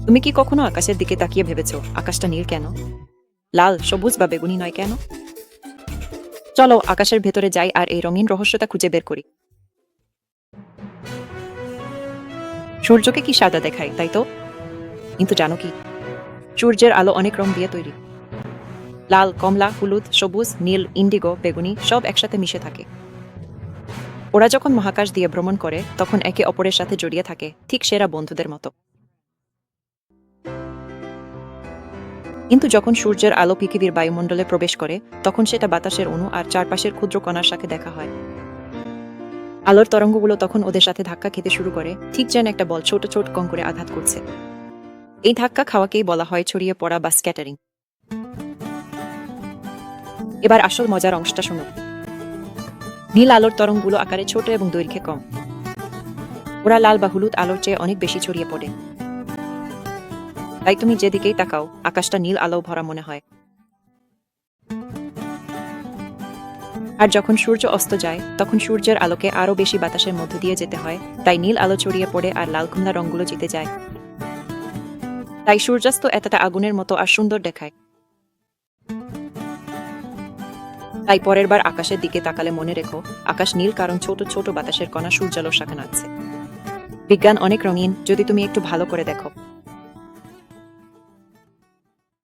তুমি কি কখনো আকাশের দিকে তাকিয়ে ভেবেছো আকাশটা নীল কেন? লাল, সবুজ বা বেগুনি নয় কেন? চলো আকাশের ভেতরে যাই আর এই রঙিন রহস্যটা খুঁজে বের করি। সূর্যকে কি সাদা দেখায়, তাই তো? কিন্তু জানো কি, সূর্যের আলো অনেক রং দিয়ে তৈরি। লাল, কমলা, হলুদ, সবুজ, নীল, ইন্ডিগো, বেগুনি সব একসাথে মিশে থাকে। ওরা যখন মহাকাশ দিয়ে ভ্রমণ করে তখন একে অপরের সাথে জড়িয়ে থাকে, ঠিক সেরা বন্ধুদের মতো। কিন্তু যখন সূর্যের আলো পৃথিবীর বায়ুমণ্ডলে প্রবেশ করে তখন সেটা বাতাসের অণু আর চারপাশের ক্ষুদ্র কণার সাথে দেখা হয়। আলোর তরঙ্গগুলো তখন ওদের সাথে ধাক্কা খেতে শুরু করে, ঠিক যেন একটা বল ছোট ছোট কণ করে আঘাত করছে। এই ধাক্কা খাওয়াকেই বলা হয় ছড়িয়ে পড়া বা স্ক্যাটারিং। এবার আসল মজার অংশটা শোনো। নীল আলোর তরঙ্গগুলো আকারে ছোট এবং দৈর্ঘ্যে কম। ওরা লাল বা হলুদ আলোর চেয়ে অনেক বেশি ছড়িয়ে পড়ে। তাই তুমি যেদিকেই তাকাও আকাশটা নীল আলো ভরা মনে হয়। আর যখন সূর্য অস্ত যায় তখন সূর্যের আলোকে আরো বেশি বাতাসের মধ্য দিয়ে যেতে হয়, তাই নীল আলো ছড়িয়ে পড়ে আর লাল কমলা রঙগুলো জিতে যায়। তাই সূর্যাস্ত এতটা আগুনের মতো আর সুন্দর দেখায়। তাই পরের বার আকাশের দিকে তাকালে মনে রেখো, আকাশ নীল কারণ ছোট ছোট বাতাসের কণা সূর্যালোর শাখা নাচছে। বিজ্ঞান অনেক রঙিন যদি তুমি একটু ভালো করে দেখো।